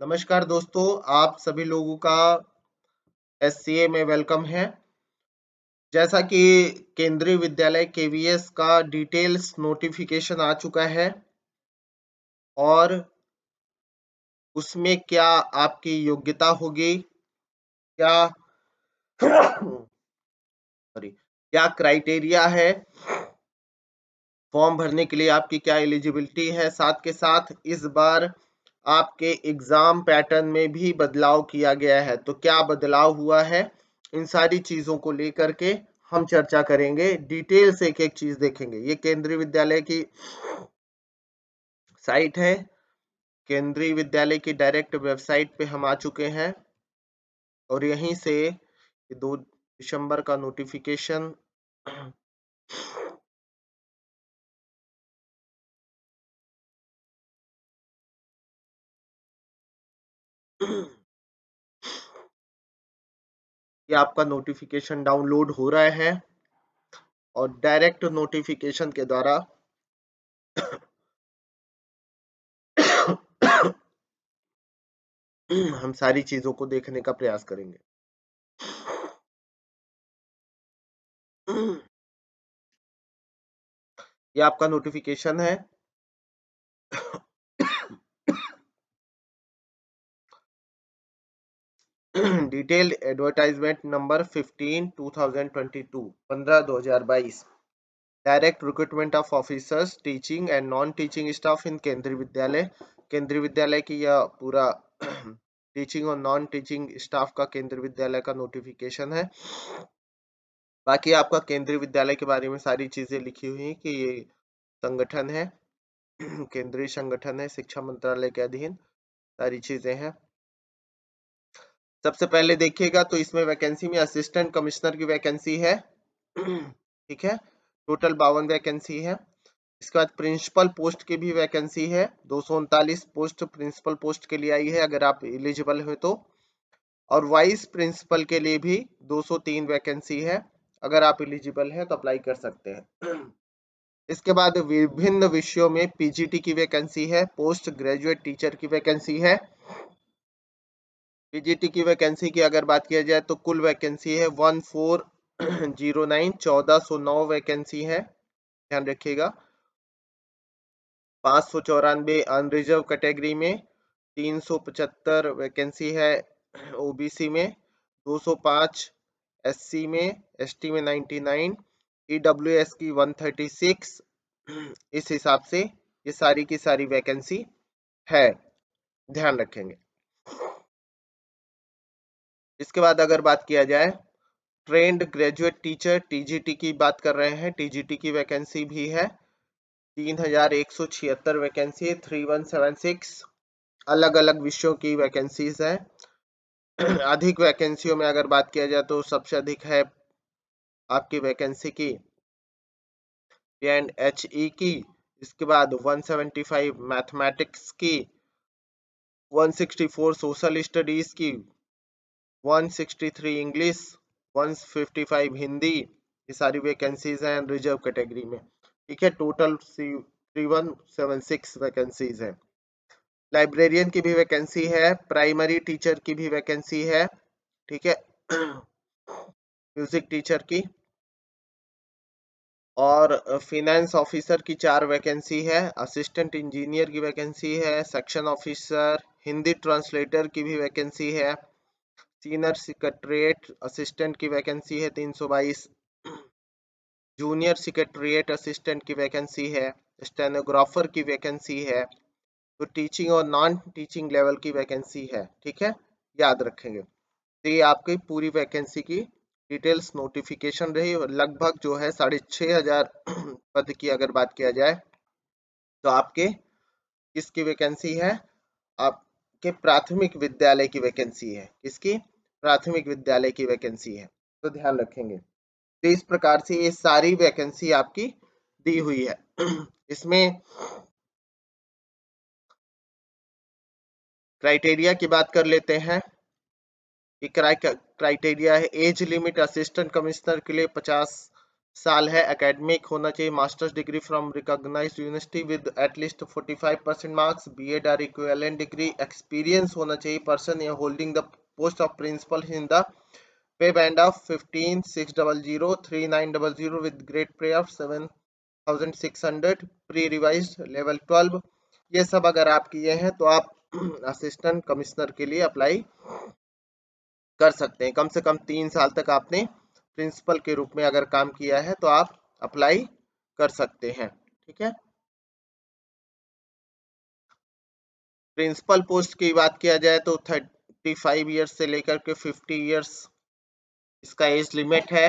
नमस्कार दोस्तों, आप सभी लोगों का एससीए में वेलकम है। जैसा कि केंद्रीय विद्यालय केवीएस का डिटेल्स नोटिफिकेशन आ चुका है और उसमें क्या आपकी योग्यता होगी, क्या सॉरी क्या क्राइटेरिया है, फॉर्म भरने के लिए आपकी क्या एलिजिबिलिटी है, साथ के साथ इस बार आपके एग्जाम पैटर्न में भी बदलाव किया गया है। तो क्या बदलाव हुआ है, इन सारी चीजों को लेकर के हम चर्चा करेंगे। डिटेल से एक एक चीज देखेंगे। ये केंद्रीय विद्यालय की साइट है। केंद्रीय विद्यालय की डायरेक्ट वेबसाइट पे हम आ चुके हैं और यहीं से 2 दिसंबर का नोटिफिकेशन ये आपका नोटिफिकेशन डाउनलोड हो रहा है और डायरेक्ट नोटिफिकेशन के द्वारा हम सारी चीजों को देखने का प्रयास करेंगे। ये आपका नोटिफिकेशन है। Detailed advertisement number 15 2022 15/2022 direct recruitment of officers teaching and non teaching staff in Kendriya Vidyalaya. केंद्रीय विद्यालय की यह पूरा टीचिंग और नॉन टीचिंग स्टाफ का केंद्रीय विद्यालय का नोटिफिकेशन है। बाकी आपका केंद्रीय विद्यालय के बारे में सारी चीजें लिखी हुई हैं कि ये संगठन है, केंद्रीय संगठन है, शिक्षा मंत्रालय के अधीन सारी चीजें हैं। सबसे पहले देखिएगा तो इसमें वैकेंसी में असिस्टेंट कमिश्नर की वैकेंसी है। ठीक है, टोटल 52 वैकेंसी है। इसके बाद प्रिंसिपल पोस्ट की भी वैकेंसी है। 239 पोस्ट प्रिंसिपल पोस्ट के लिए आई है अगर आप एलिजिबल हो तो, और वाइस प्रिंसिपल के लिए भी 203 वैकेंसी है। अगर आप एलिजिबल है तो अप्लाई कर सकते हैं। इसके बाद विभिन्न विषयों में पीजीटी की वैकेंसी है। पोस्ट ग्रेजुएट टीचर की वैकेंसी है। पीजीटी की वैकेंसी की अगर बात किया जाए तो कुल वैकेंसी है 1409 1409 वैकेंसी है, ध्यान रखिएगा। 594 अनरिजर्व कैटेगरी में, 375 वैकेंसी है ओबीसी में, 205 एससी में, एसटी में 99, ईडब्ल्यूएस की 136। इस हिसाब से ये सारी की सारी वैकेंसी है, ध्यान रखेंगे। इसके बाद अगर बात किया जाए ट्रेंड ग्रेजुएट टीचर टीजीटी की बात कर रहे हैं, टीजीटी की वैकेंसी भी है। 3176 वैकेंसी है, 3176 अलग अलग विषयों की वैकेंसीज है। अधिक वैकेंसियों में अगर बात किया जाए तो सबसे अधिक है आपकी वैकेंसी की एंड एचई की। इसके बाद 175 मैथमेटिक्स की, 164 सोशल स्टडीज की, 163 इंग्लिश, 155 हिंदी। ये सारी वैकेंसीज हैं रिजर्व कैटेगरी में। ठीक है, टोटल 3176 वैकेंसीज हैं। लाइब्रेरियन की भी वैकेंसी है, प्राइमरी टीचर की भी वैकेंसी है। ठीक है, म्यूजिक टीचर की, और फिनेंस ऑफिसर की 4 वैकेंसी है। असिस्टेंट इंजीनियर की वैकेंसी है, सेक्शन ऑफिसर, हिंदी ट्रांसलेटर की भी वैकेंसी है, सीनियर सेक्रेटरीट असिस्टेंट की वैकेंसी है 322, जूनियर सेक्रेटरीट असिस्टेंट की वैकेंसी है, स्टेनोग्राफर की वैकेंसी है। तो टीचिंग और नॉन टीचिंग लेवल की वैकेंसी है। ठीक है, याद रखेंगे। तो ये आपकी पूरी वैकेंसी की डिटेल्स नोटिफिकेशन रही, और लगभग जो है 6500 पद की अगर बात किया जाए तो आपके किसकी वैकेंसी है, आपके प्राथमिक विद्यालय की वैकेंसी है। किसकी? प्राथमिक विद्यालय की वैकेंसी है, तो ध्यान रखेंगे। तो इस प्रकार से ये सारी वैकेंसी आपकी दी हुई है। इसमें क्राइटेरिया की बात कर लेते हैं। क्राइटेरिया है, एज लिमिट असिस्टेंट कमिश्नर के लिए 50 साल है। एकेडमिक होना चाहिए masters degree from recognised university with at least 45% marks, BEd और इक्विवेलेंट डिग्री। एक्सपीरियंस होना चाहिए पर्सन या holding the post of principal in the pay band of 15,600 3900 with grade pay of 7,600 pre revised level 12। ये सब अगर आप किए हैं तो आप असिस्टेंट कमिश्नर के लिए अप्लाई कर सकते हैं। कम से कम 3 साल तक आपने प्रिंसिपल के रूप में अगर काम किया है तो आप अप्लाई कर सकते हैं। ठीक है। प्रिंसिपल पोस्ट की बात किया जाए तो 35 ईयर्स से लेकर के 50 ईयर्स इसका एज लिमिट है।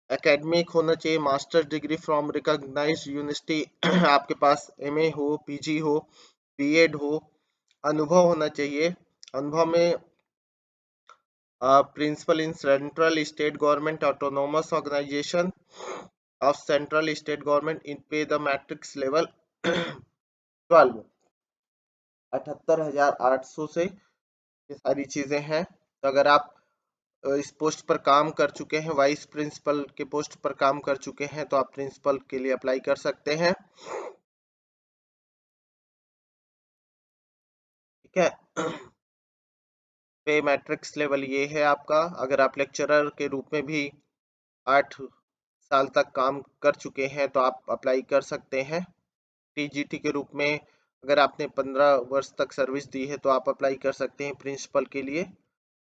एकेडमिक होना चाहिए masters degree from recognised university आपके पास एमए हो, पीजी हो, बीएड हो। अनुभव होना चाहिए। अनुभव में principal in central state government autonomous organisation of central state government in pay the matrix level 12 78,800 से। ये सारी चीजें हैं। तो अगर आप इस पोस्ट पर काम कर चुके हैं, वाइस प्रिंसिपल के पोस्ट पर काम कर चुके हैं, तो आप प्रिंसिपल के लिए अप्लाई कर सकते हैं। ठीक है। पे मैट्रिक्स लेवल ये है आपका। अगर आप लेक्चरर के रूप में भी 8 साल तक काम कर चुके हैं तो आप अप्लाई कर सकते हैं। टीजीटी के रूप में अगर आपने 15 वर्ष तक सर्विस दी है तो आप अप्लाई कर सकते हैं प्रिंसिपल के लिए।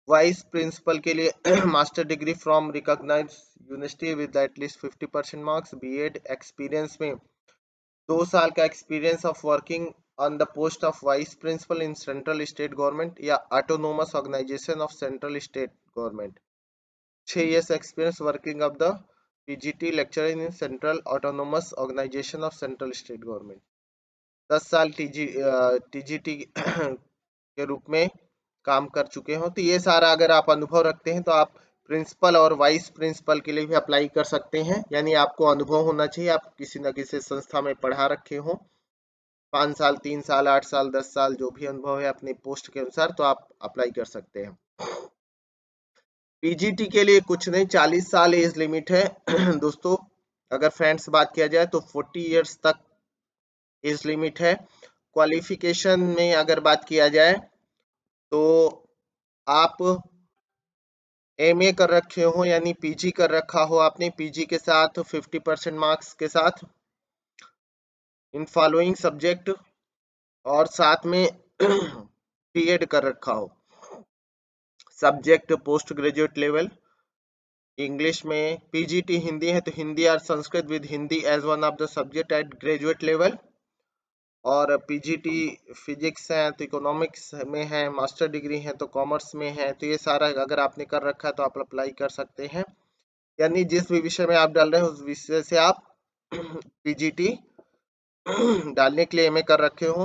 वाइस प्रिंसिपल के लिए master degree from recognised university with at least 50% marks, BEd. Experience में 2 साल का experience of working on the post of vice principal in central state government या autonomous organisation of central state government. 6 years experience working of the PGT lecturer in Central Autonomous Organization of Central State Government। 10 साल TGT के रूप में काम कर चुके हो। तो ये सारा अगर आप अनुभव रखते हैं तो आप प्रिंसिपल और वाइस प्रिंसिपल के लिए भी अप्लाई कर सकते हैं। यानी आपको अनुभव होना चाहिए, आप किसी न किसी संस्था में पढ़ा रखे हो, 5 साल, 3 साल, 8 साल, 10 साल, जो भी अनुभव है अपनी पोस्ट के अनुसार, तो आप अप्लाई कर सकते हैं। पीजीटी के लिए कुछ नहीं, 40 साल एज लिमिट है दोस्तों। अगर फ्रेंड्स बात किया जाए तो 40 इयर्स तक एज लिमिट है। क्वालिफिकेशन में अगर बात किया जाए तो आप एमए कर रखे हो यानी पीजी कर रखा हो आपने, पीजी के साथ 50% मार्क्स के साथ इन फॉलोइंग सब्जेक्ट, और साथ में बीएड कर रखा हो। Subject post graduate level English में, पीजीटी हिंदी है तो हिंदी और Sanskrit with Hindi as one of the subject at graduate level, और पीजीटी फिजिक्स है तो इकोनॉमिक्स में है, मास्टर डिग्री है तो कॉमर्स में है। तो ये सारा अगर आपने कर रखा है तो आप अप्लाई कर सकते हैं। यानी जिस भी विषय में आप डाल रहे हैं उस विषय से आप पीजीटी डालने के लिए एमए कर रखे हो।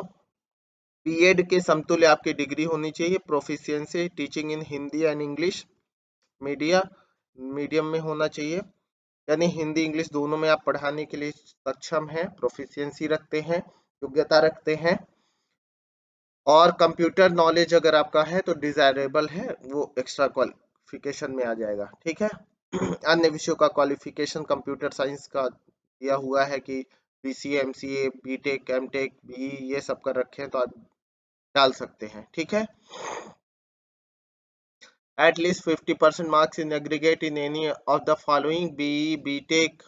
बीएड के समतुल्य आपकी डिग्री होनी चाहिए। Proficiency teaching in Hindi and English media medium में होना चाहिए, यानी हिंदी इंग्लिश दोनों में आप पढ़ाने के लिए सक्षम हैं, प्रोफिशिएंसी रखते हैं, योग्यता रखते हैं। और कंप्यूटर नॉलेज अगर आपका है तो डिजायरेबल है, वो एक्स्ट्रा क्वालिफिकेशन में आ जाएगा। ठीक है। अन्य विषयों का क्वालिफिकेशन कंप्यूटर साइंस का दिया हुआ है कि BCA, MCA, BTech, MTech, B, ये सब कर रखे हैं तो आप डाल सकते हैं। ठीक है। At least 50% marks in aggregate in any of the following: BE, BTech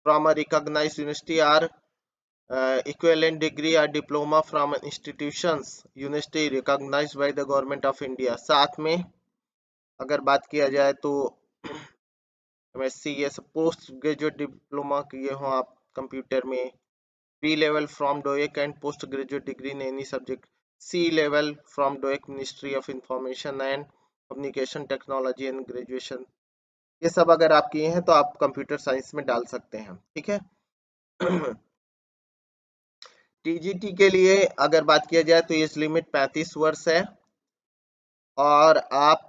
from a recognized university, or equivalent degree or diploma from institutions university recognized by the government of India। साथ में अगर बात किया जाए तो एमएससी या post graduate diploma किए हो आप कंप्यूटर में, B level from DOEACC and post graduate degree in any subject, C level from DOEACC ministry of information and communication technology and graduation. ये सब अगर आप किए हैं तो आप कंप्यूटर साइंस में डाल सकते हैं। ठीक है। टीजीटी के लिए अगर बात किया जाए तो एज लिमिट 35 वर्ष है, और आप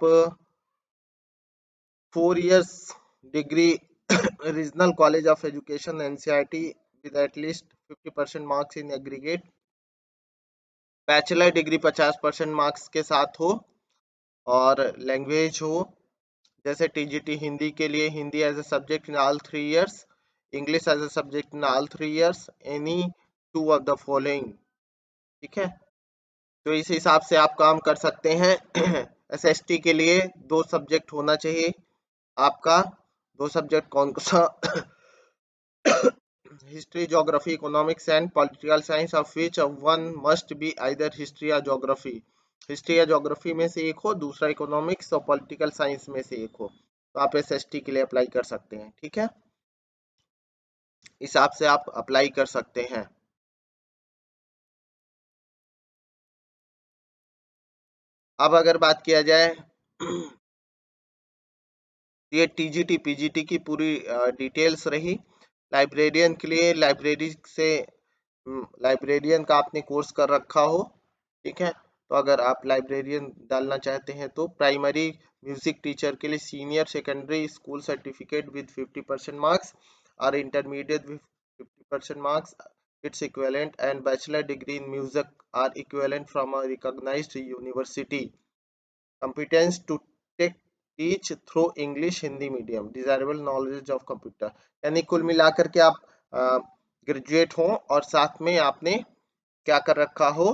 4 years degree regional college of education NCERT with at least 50% marks in aggregate, bachelor degree 50% marks के साथ हो, और लैंग्वेज हो जैसे टीजीटी हिंदी के लिए Hindi as a subject in all 3 years, English as a subject in all 3 years, any two of the following. ठीक है, तो इस हिसाब से आप काम कर सकते हैं। एसएसटी के लिए 2 सब्जेक्ट होना चाहिए आपका। 2 सब्जेक्ट कौन सा? History, geography, economics and political science, of which one must be either history या ज्योग्राफी। हिस्ट्री या ज्योग्राफी में से एक हो, दूसरा इकोनॉमिक्स और पॉलिटिकल साइंस में से एक हो, तो आप एसएसटी के लिए अप्लाई कर सकते हैं। ठीक है, हिसाब से आप अप्लाई कर सकते हैं। अब अगर बात किया जाए ये टीजीटी पीजीटी की पूरी डिटेल्स रही। लाइब्रेरियन के लिए लाइब्रेरी से लाइब्रेरियन का आपने कोर्स कर रखा हो, ठीक है, तो अगर आप लाइब्रेरियन डालना चाहते हैं तो प्राइमरी म्यूजिक टीचर के लिए senior secondary school certificate with 50% marks और intermediate with 50% marks its equivalent and bachelor degree in music or equivalent from a recognised university, competence to take teach through English Hindi medium, desirable knowledge of computer. यानी कुल मिलाकर के आप graduate हो और साथ में आपने क्या कर रखा हो,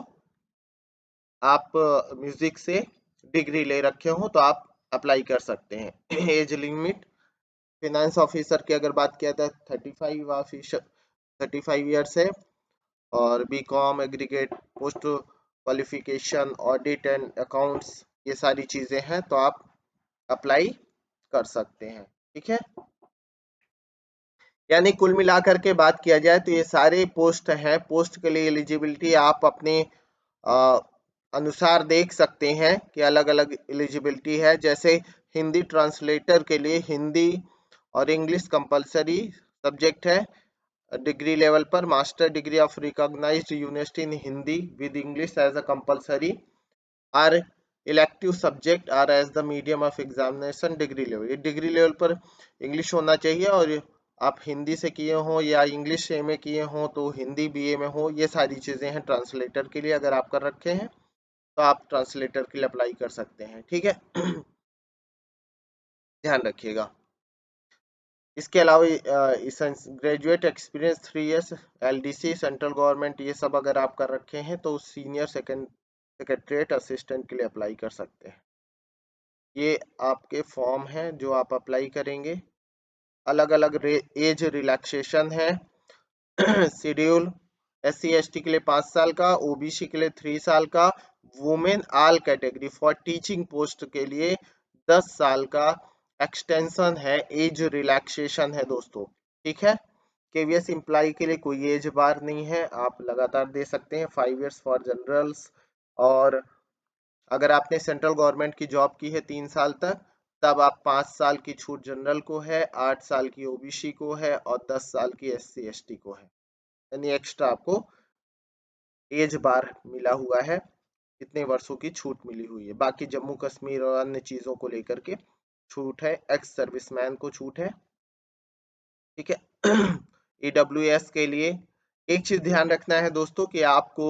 आप म्यूजिक से डिग्री ले रखे हो, तो आप अप्लाई कर सकते हैं। एज लिमिट फाइनेंस ऑफिसर की अगर बात किया जाए 35 है, और BCom aggregate post qualification audit and accounts, ये सारी चीजें हैं, तो आप अप्लाई कर सकते हैं। ठीक है, यानी कुल मिलाकर के बात किया जाए तो ये सारे पोस्ट हैं। पोस्ट के लिए एलिजिबिलिटी आप अपने अ, अनुसार देख सकते हैं कि अलग अलग एलिजिबिलिटी है। जैसे हिंदी ट्रांसलेटर के लिए हिंदी और इंग्लिश कंपलसरी सब्जेक्ट है डिग्री लेवल पर, master degree of recognised university in Hindi with English as a compulsory or elective subject or as the medium of examination degree level. ये डिग्री लेवल पर English होना चाहिए, और आप हिंदी से किए हो या इंग्लिश में किए हो तो हिंदी बीए में हो, ये सारी चीजें हैं ट्रांसलेटर के लिए। अगर आप कर रखे हैं तो आप ट्रांसलेटर के लिए अप्लाई कर सकते हैं। ठीक है, ध्यान रखिएगा। इसके अलावा graduate experience 3 years, LDC, central government, ये सब अगर आप कर रखे हैं तो सीनियर सेक्रेटरीट असिस्टेंट के लिए अप्लाई कर सकते हैं। ये आपके फॉर्म हैं जो आप अप्लाई करेंगे। अलग अलग एज रिलैक्सेशन है। शेड्यूल SC ST के लिए 5 साल का, ओबीसी के लिए 3 साल का, women all category for teaching post के लिए 10 साल का एक्सटेंशन है, एज रिलैक्सेशन है दोस्तों। ठीक है, केवीएस एम्प्लॉय के लिए कोई एज बार नहीं है, आप लगातार दे सकते हैं। 5 years फॉर जनरल्स, और अगर आपने सेंट्रल गवर्नमेंट की जॉब की है 3 साल तक, तब आप 5 साल की छूट जनरल को है, 8 साल की ओबीसी को है, और 10 साल की SC ST को है। यानी एक्स्ट्रा आपको एज बार मिला हुआ है, कितने वर्षों की छूट मिली हुई है। बाकी जम्मू कश्मीर और अन्य चीजों को लेकर के छूट है, एक्स सर्विसमैन को छूट है। ठीक है, EWS के लिए एक चीज ध्यान रखना है दोस्तों कि आपको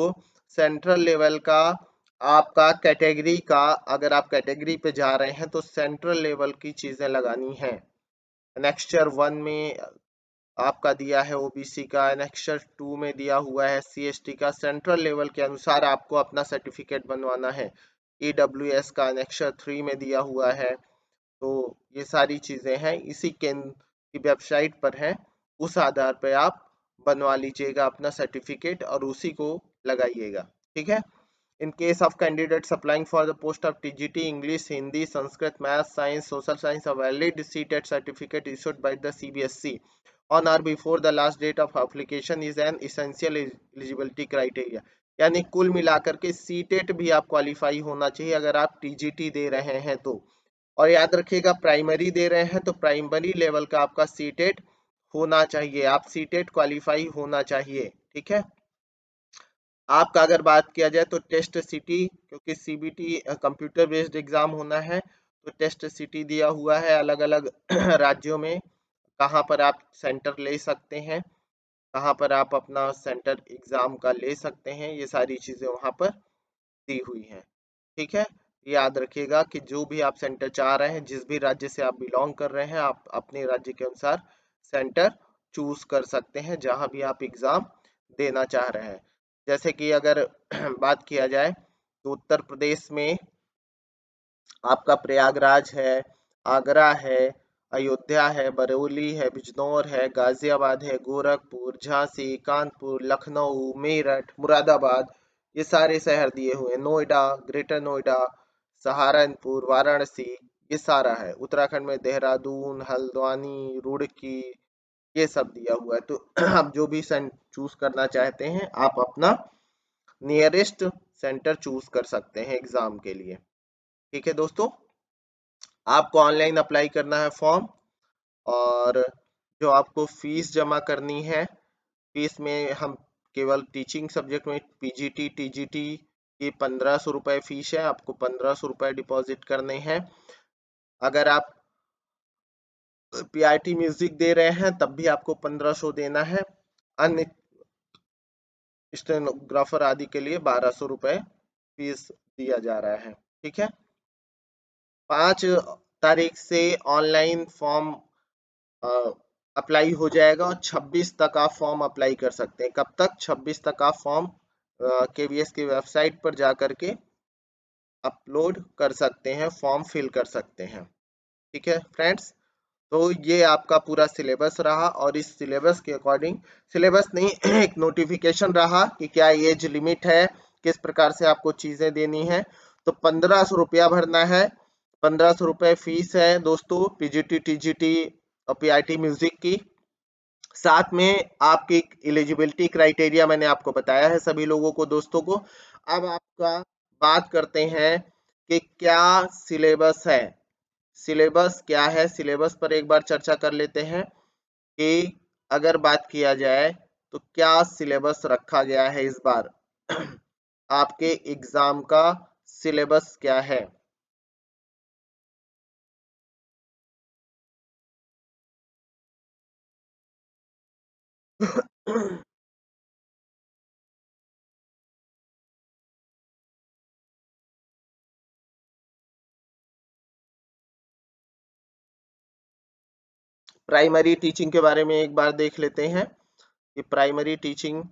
सेंट्रल लेवल का, आपका कैटेगरी का, अगर आप कैटेगरी पे जा रहे हैं तो सेंट्रल लेवल की चीजें लगानी है। नेक्स्चर 1 में आपका दिया है ओबीसी का, एनेक्सर 2 में दिया हुआ है SC ST का। सेंट्रल लेवल के अनुसार आपको अपना सर्टिफिकेट बनवाना है। EWS का एनेक्सर 3 में दिया हुआ है। तो ये सारी चीजें हैं, इसी केंद्र की वेबसाइट पर है, उस आधार पर आप बनवा लीजिएगा अपना सर्टिफिकेट और उसी को लगाइएगा। ठीक है, in case of candidates applying for the post of TGT English, Hindi, Sanskrit, Math, Science, Social Science, a valid CTET certificate issued by the CBSE on or before the last date of application is an essential eligibility criteria। यानी कुल मिलाकर के CTET भी आप qualify होना चाहिए अगर आप टीजीटी दे रहे हैं तो। और याद रखिएगा प्राइमरी दे रहे हैं तो प्राइमरी लेवल का आपका सीटेट होना चाहिए, आप सीटेट क्वालिफाई होना चाहिए। ठीक है, आपका अगर बात किया जाए तो टेस्ट सिटी, क्योंकि सीबीटी कंप्यूटर बेस्ड एग्जाम होना है, तो टेस्ट सिटी दिया हुआ है अलग अलग राज्यों में कहाँ पर आप सेंटर ले सकते हैं, कहाँ पर आप अपना सेंटर एग्जाम का ले सकते हैं, ये सारी चीजें वहां पर दी हुई हैं। ठीक है, याद रखिएगा कि जो भी आप सेंटर चाह रहे हैं, जिस भी राज्य से आप बिलोंग कर रहे हैं, आप अपने राज्य के अनुसार सेंटर चूज कर सकते हैं जहां भी आप एग्जाम देना चाह रहे हैं। जैसे कि अगर बात किया जाए तो उत्तर प्रदेश में आपका प्रयागराज है, आगरा है, अयोध्या है, बरेली है, बिजनौर है, गाजियाबाद है, गोरखपुर, झांसी, कानपुर, लखनऊ, मेरठ, मुरादाबाद, ये सारे शहर दिए हुए हैं। नोएडा, ग्रेटर नोएडा, सहारनपुर, वाराणसी, ये सारा है। उत्तराखंड में देहरादून, हल्द्वानी, रुड़की, ये सब दिया हुआ है। तो आप जो भी चूज करना चाहते हैं, आप अपना नियरेस्ट सेंटर चूज कर सकते हैं एग्जाम के लिए। ठीक है दोस्तों, आपको ऑनलाइन अप्लाई करना है फॉर्म, और जो आपको फीस जमा करनी है, फीस में हम केवल टीचिंग सब्जेक्ट में पीजीटी टीजीटी की 1500 रुपए फीस है, आपको 1500 रुपए डिपॉजिट करने हैं। अगर आप पीआईटी म्यूजिक दे रहे हैं तब भी आपको 1500 देना है। अन्य स्टेनोग्राफर आदि के लिए 1200 रुपए फीस दिया जा रहा है। ठीक है, 5 तारीख से ऑनलाइन फॉर्म अप्लाई हो जाएगा और 26 तक आप फॉर्म अप्लाई कर सकते हैं। कब तक? 26 तक आप फॉर्म केवीएस की वेबसाइट पर जा करके अपलोड कर सकते हैं, फॉर्म फिल कर सकते हैं। ठीक है फ्रेंड्स, तो ये आपका पूरा सिलेबस रहा, और इस सिलेबस के अकॉर्डिंग, सिलेबस नहीं एक नोटिफिकेशन रहा कि क्या एज लिमिट है, किस प्रकार से आपको चीजें देनी है। तो 1500 रुपया भरना है, 1500 रुपये फीस है दोस्तों, पीजीटी टीजीटी और पीआईटी म्यूजिक की। साथ में आपकी एलिजिबिलिटी क्राइटेरिया मैंने आपको बताया है सभी लोगों को, दोस्तों को। अब आपका बात करते हैं कि क्या सिलेबस है। सिलेबस क्या है, सिलेबस पर एक बार चर्चा कर लेते हैं कि अगर बात किया जाए तो क्या सिलेबस रखा गया है इस बार। आपके एग्जाम का सिलेबस क्या है। प्राइमरी टीचिंग के बारे में एक बार देख लेते हैं कि प्राइमरी टीचिंग,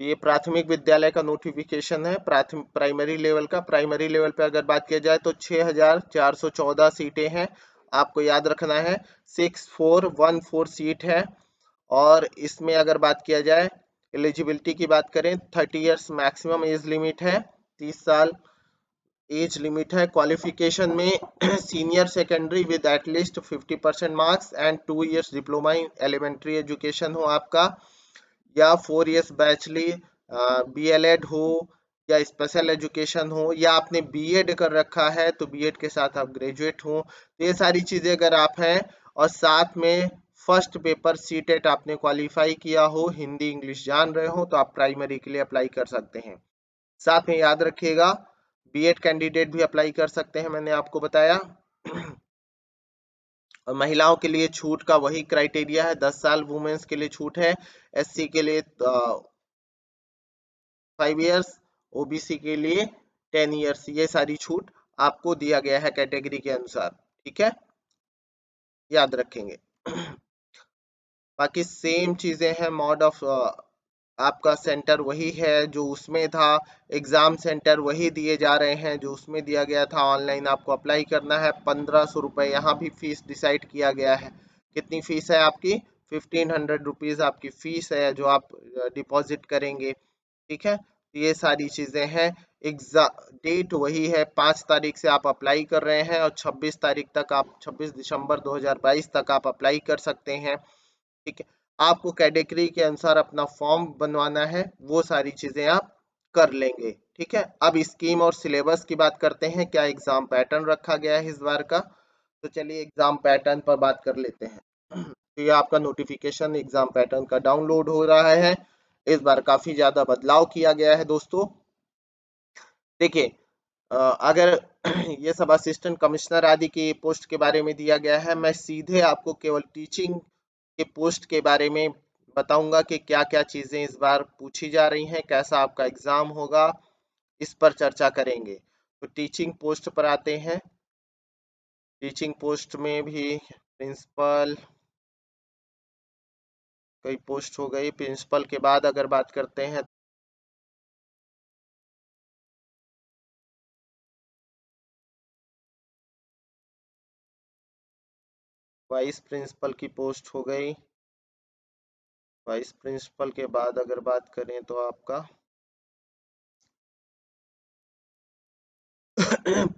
ये प्राथमिक विद्यालय का नोटिफिकेशन है। प्राथमिक प्राइमरी लेवल का, प्राइमरी लेवल पे अगर बात किया जाए तो 6414 सीटें हैं। आपको याद रखना है 6414 सीट है। और इसमें अगर बात किया जाए, एलिजिबिलिटी की बात करें, 30 इयर्स मैक्सिमम एज लिमिट है, 30 साल एज लिमिट है। क्वालिफिकेशन में senior secondary with at least 50% marks and 2 years diploma in elementary education हो आपका, या 4 इयर्स बैचलर बीएलएड हो, या स्पेशल एजुकेशन हो, या आपने बीएड कर रखा है तो बीएड के साथ आप ग्रेजुएट हो। तो ये सारी चीजें अगर आप हैं, और साथ में फर्स्ट पेपर सीटेट आपने क्वालिफाई किया हो, हिंदी इंग्लिश जान रहे हो, तो आप प्राइमरी के लिए अप्लाई कर सकते हैं। साथ में याद रखिएगा बीएड कैंडिडेट भी अप्लाई कर सकते हैं, मैंने आपको बताया। और महिलाओं के लिए छूट का वही क्राइटेरिया है, 10 साल वुमेन्स के लिए छूट है, एससी के लिए 5 इयर्स, ओबीसी के लिए 10 इयर्स, ये सारी छूट आपको दिया गया है कैटेगरी के अनुसार। ठीक है, याद रखेंगे। बाकी सेम चीजें हैं, मोड ऑफ आपका सेंटर वही है जो उसमें था, एग्जाम सेंटर वही दिए जा रहे हैं जो उसमें दिया गया था। ऑनलाइन आपको अप्लाई करना है, 1500 रुपये यहाँ भी फीस डिसाइड किया गया है। कितनी फीस है आपकी? 1500 रुपीज आपकी फीस है जो आप डिपॉजिट करेंगे। ठीक है, तो ये सारी चीजें हैं। एग्जाम डेट वही है, 5 तारीख से आप अप्लाई कर रहे हैं, और 26 तारीख तक आप, 26 दिसंबर 2022 तक आप अप्लाई कर सकते हैं। ठीक है, आपको कैटेगरी के अनुसार अपना फॉर्म बनवाना है, वो सारी चीजें आप कर लेंगे। ठीक है, अब स्कीम और सिलेबस की बात करते हैं, क्या एग्जाम पैटर्न रखा गया है इस बार का। तो चलिए एग्जाम पैटर्न पर बात कर लेते हैं। तो ये आपका नोटिफिकेशन एग्जाम पैटर्न का डाउनलोड हो रहा है। इस बार काफी ज्यादा बदलाव किया गया है दोस्तों। देखिए, अगर ये सब असिस्टेंट कमिश्नर आदि की पोस्ट के बारे में दिया गया है, मैं सीधे आपको केवल टीचिंग के पोस्ट के बारे में बताऊंगा कि क्या क्या चीजें इस बार पूछी जा रही हैं, कैसा आपका एग्जाम होगा, इस पर चर्चा करेंगे। तो टीचिंग पोस्ट पर आते हैं। टीचिंग पोस्ट में भी प्रिंसिपल, कई पोस्ट हो गई। प्रिंसिपल के बाद अगर बात करते हैं वाइस प्रिंसिपल की पोस्ट हो गई। वाइस प्रिंसिपल के बाद अगर बात करें तो आपका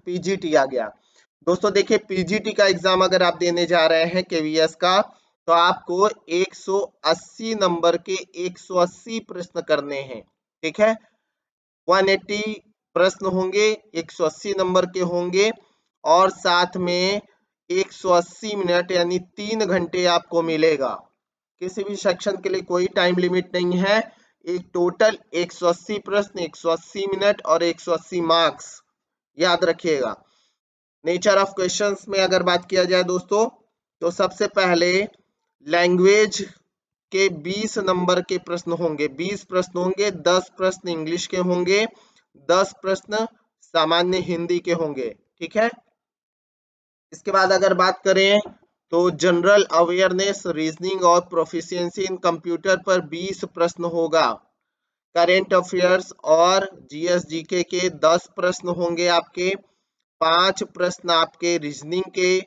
पीजीटी आ गया। दोस्तों देखिए, पीजीटी का एग्जाम अगर आप देने जा रहे हैं केवीएस का, तो आपको 180 नंबर के 180 प्रश्न करने हैं। ठीक है, 180 प्रश्न होंगे, 180 नंबर के होंगे, और साथ में 180 मिनट यानी 3 घंटे आपको मिलेगा। किसी भी सेक्शन के लिए कोई टाइम लिमिट नहीं है। एक टोटल 180 प्रश्न, 180 मिनट और 180 मार्क्स, याद रखिएगा। नेचर ऑफ क्वेश्चंस में अगर बात किया जाए दोस्तों, तो सबसे पहले लैंग्वेज के 20 नंबर के प्रश्न होंगे। 20 प्रश्न होंगे, 10 प्रश्न इंग्लिश के होंगे, 10 प्रश्न सामान्य हिंदी के होंगे। ठीक है, इसके बाद अगर बात करें तो जनरल अवेयरनेस, रीजनिंग और प्रोफिशिएंसी इन कंप्यूटर पर 20 प्रश्न होगा। करेंट अफेयर्स और जीएस जीके के 10 प्रश्न होंगे आपके। 5 प्रश्न आपके रीजनिंग के,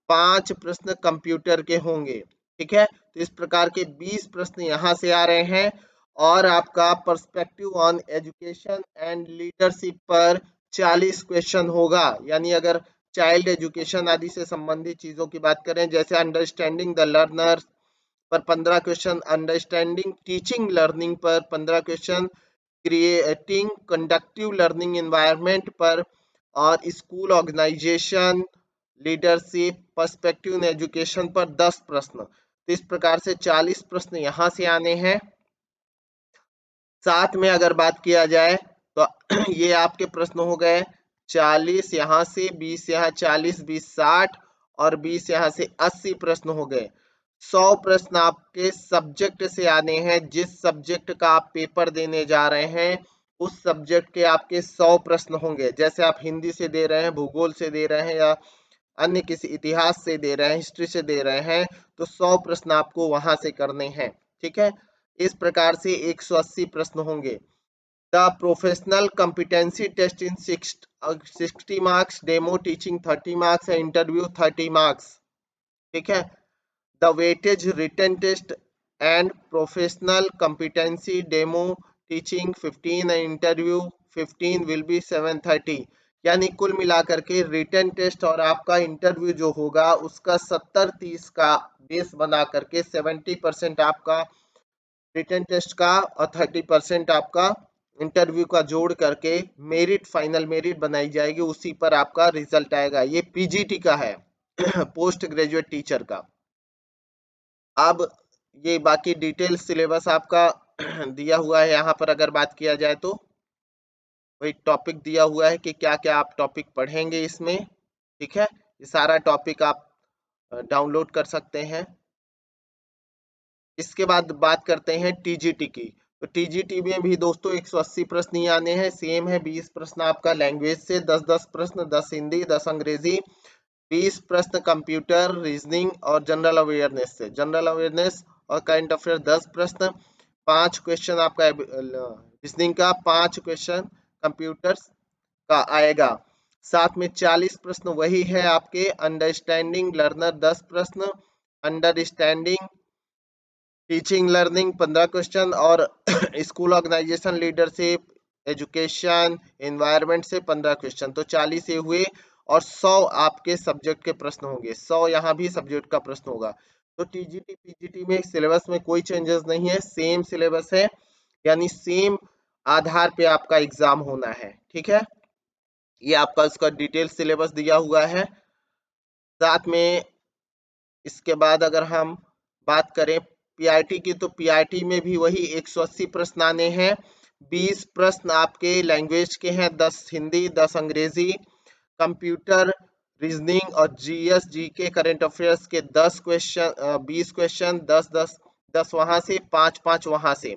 5 प्रश्न कंप्यूटर के होंगे। ठीक है, तो इस प्रकार के 20 प्रश्न यहाँ से आ रहे हैं। और आपका perspective on education and leadership पर 40 क्वेश्चन होगा। यानी अगर चाइल्ड एजुकेशन आदि से संबंधित चीजों की बात करें, जैसे अंडरस्टैंडिंग द लर्नर पर 15 क्वेश्चन, अंडरस्टैंडिंग टीचिंग लर्निंग पर 15 question, creating conductive learning environment पर, और school organisation, leadership, perspective in education पर 10 प्रश्न। तो इस प्रकार से 40 प्रश्न यहाँ से आने हैं। साथ में अगर बात किया जाए तो ये आपके प्रश्न हो गए 40 यहाँ से, 20 यहाँ, 40 20 60 और 20 यहाँ से 80 प्रश्न हो गए। 100 प्रश्न आपके सब्जेक्ट से आने हैं। जिस सब्जेक्ट का आप पेपर देने जा रहे हैं उस सब्जेक्ट के आपके 100 प्रश्न होंगे। जैसे आप हिंदी से दे रहे हैं, भूगोल से दे रहे हैं, या अन्य किसी इतिहास से दे रहे हैं, हिस्ट्री से दे रहे हैं, तो 100 प्रश्न आपको वहां से करने हैं। ठीक है, इस प्रकार से 180 प्रश्न होंगे। The professional competency test in 60 marks, demo teaching 30 marks, interview 30 marks. ठीक है, the weightage written test and professional competency demo teaching 15 and interview 15 will be 730। यानी कुल मिलाकर के रिटन टेस्ट और आपका इंटरव्यू जो होगा उसका 70-30 का बेस बना करके 70% आपका रिटन टेस्ट का और 30% आपका इंटरव्यू का जोड़ करके मेरिट, फाइनल मेरिट बनाई जाएगी। उसी पर आपका रिजल्ट आएगा। ये पीजीटी का है, पोस्ट ग्रेजुएट टीचर का। अब ये बाकी डिटेल सिलेबस आपका दिया हुआ है। यहाँ पर अगर बात किया जाए तो वही टॉपिक दिया हुआ है कि क्या क्या आप टॉपिक पढ़ेंगे इसमें। ठीक है, ये सारा टॉपिक आप डाउनलोड कर सकते हैं। इसके बाद बात करते हैं टीजीटी की। तो टीजीटी में भी दोस्तों 180 प्रश्न ही आने हैं। सेम है, 20 प्रश्न आपका लैंग्वेज से, 10-10 प्रश्न, 10 हिंदी, 10 अंग्रेजी, 20 प्रश्न कंप्यूटर, रीजनिंग और जनरल अवेयरनेस से। जनरल अवेयरनेस और करंट अफेयर 10 प्रश्न, 5 क्वेश्चन आपका रीजनिंग का, 5 क्वेश्चन कंप्यूटर्स का आएगा। साथ में 40 प्रश्न वही है आपके अंडरस्टैंडिंग लर्नर 10 प्रश्न, अंडरस्टैंडिंग टीचिंग लर्निंग 15 क्वेश्चन, और school organisation, leadership, education, environment से 15 क्वेश्चन। तो 40 ये हुए, और 100 आपके सब्जेक्ट के प्रश्न होंगे। 100 यहाँ भी सब्जेक्ट का प्रश्न होगा। तो टीजीटी पीजीटी में सिलेबस में कोई चेंजेस नहीं है, सेम सिलेबस है। यानी सेम आधार पे आपका एग्जाम होना है। ठीक है, ये आपका इसका डिटेल सिलेबस दिया हुआ है। साथ में इसके बाद अगर हम बात करें पीआईटी की, तो पीआईटी में भी वही 180 प्रश्न आने हैं। 20 प्रश्न आपके लैंग्वेज के हैं, 10 हिंदी, 10 अंग्रेजी, कंप्यूटर, रीजनिंग और जीएस जीके करंट अफेयर्स के 10 क्वेश्चन, 20 क्वेश्चन, 10 10 10 वहां से, 5 5 वहां से।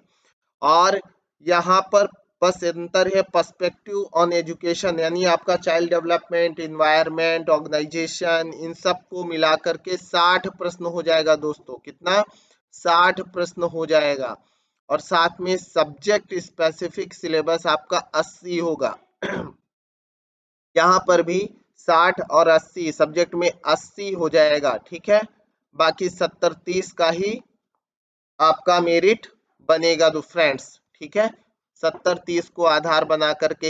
और यहाँ पर बस अंतर है पर्सपेक्टिव ऑन एजुकेशन, यानी आपका चाइल्ड डेवलपमेंट, इन्वायरमेंट, ऑर्गेनाइजेशन, इन सब को मिला करके 60 प्रश्न हो जाएगा दोस्तों। कितना? 60 प्रश्न हो जाएगा। और साथ में सब्जेक्ट स्पेसिफिक सिलेबस आपका 80 होगा। यहाँ पर भी 60 और 80 सब्जेक्ट में 80 हो जाएगा, ठीक है। बाकी 70-30 का ही आपका मेरिट बनेगा दो फ्रेंड्स, ठीक है। 70-30 को आधार बना करके,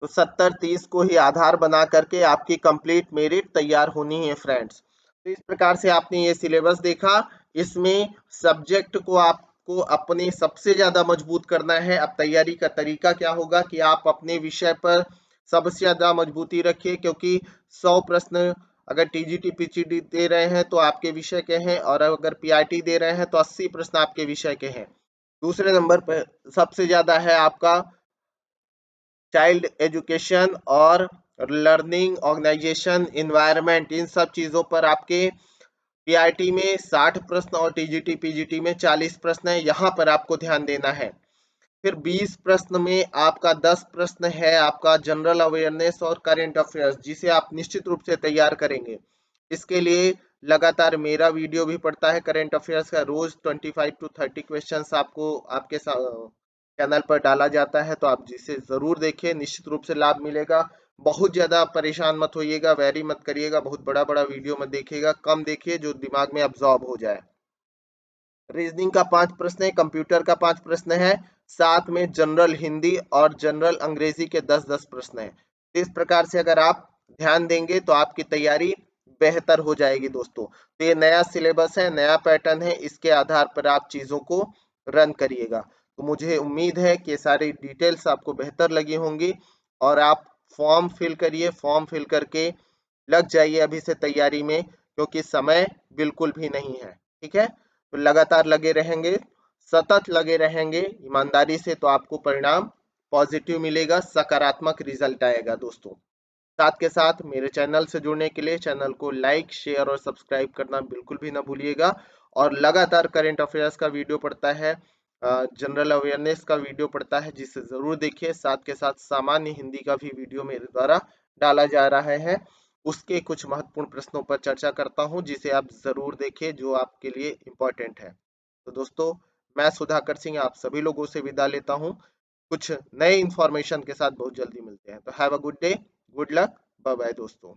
तो 70-30 को ही आधार बना करके आपकी कंप्लीट मेरिट तैयार होनी है फ्रेंड्स। तो इस प्रकार से आपने ये सिलेबस देखा। इसमें सब्जेक्ट को आपको अपने सबसे ज्यादा मजबूत करना है। अब तैयारी का तरीका क्या होगा कि आप अपने विषय पर सबसे ज्यादा मजबूती रखिए, क्योंकि 100 प्रश्न अगर टीजीटी पीजीटी दे रहे हैं तो आपके विषय के हैं, और अगर पीआईटी दे रहे हैं तो 80 प्रश्न आपके विषय के हैं। दूसरे नंबर पर सबसे ज्यादा है आपका चाइल्ड एजुकेशन और लर्निंग, ऑर्गेनाइजेशन, इन्वायरमेंट, इन सब चीजों पर आपके पीआईटी में 60 प्रश्न और टीजीटी पीजीटी में 40 प्रश्न है, यहाँ पर आपको ध्यान देना है। फिर 20 प्रश्न में आपका 10 प्रश्न है आपका जनरल अवेयरनेस और करंट अफेयर्स, जिसे आप निश्चित रूप से तैयार करेंगे। इसके लिए लगातार मेरा वीडियो भी पड़ता है करंट अफेयर्स का, रोज 25 to 30 क्वेश्चंस आपको आपके चैनल पर डाला जाता है, तो आप जिसे जरूर देखिए, निश्चित रूप से लाभ मिलेगा। बहुत ज्यादा परेशान मत होइएगा, वैरी मत करिएगा, बहुत बड़ा बड़ा वीडियो मत देखिएगा, कम देखिए जो दिमाग में अब्सॉर्ब हो जाए। रीजनिंग का 5 प्रश्न है, कंप्यूटर का 5 प्रश्न है, साथ में जनरल हिंदी और जनरल अंग्रेजी के 10-10 प्रश्न है। इस प्रकार से अगर आप ध्यान देंगे तो आपकी तैयारी बेहतर हो जाएगी दोस्तों। तो ये नया सिलेबस है, नया पैटर्न है, इसके आधार पर आप चीजों को रन करिएगा। तो मुझे उम्मीद है कि सारी डिटेल्स आपको बेहतर लगी होंगी, और आप फॉर्म फिल करिए, फॉर्म फिल करके लग जाइए अभी से तैयारी में, क्योंकि समय बिल्कुल भी नहीं है, ठीक है। तो लगातार लगे रहेंगे, सतत लगे रहेंगे ईमानदारी से, तो आपको परिणाम पॉजिटिव मिलेगा, सकारात्मक रिजल्ट आएगा दोस्तों। साथ के साथ मेरे चैनल से जुड़ने के लिए चैनल को लाइक, शेयर और सब्सक्राइब करना बिल्कुल भी ना भूलिएगा। और लगातार करंट अफेयर्स का वीडियो पड़ता है, जनरल अवेयरनेस का वीडियो पड़ता है, जिसे जरूर देखिए। साथ के साथ सामान्य हिंदी का भी वीडियो मेरे द्वारा डाला जा रहा है, उसके कुछ महत्वपूर्ण प्रश्नों पर चर्चा करता हूं, जिसे आप जरूर देखिए, जो आपके लिए इम्पोर्टेंट है। तो दोस्तों, मैं सुधाकर सिंह आप सभी लोगों से विदा लेता हूं। कुछ नए इंफॉर्मेशन के साथ बहुत जल्दी मिलते हैं। तो have a good day, good luck, bye bye दोस्तों।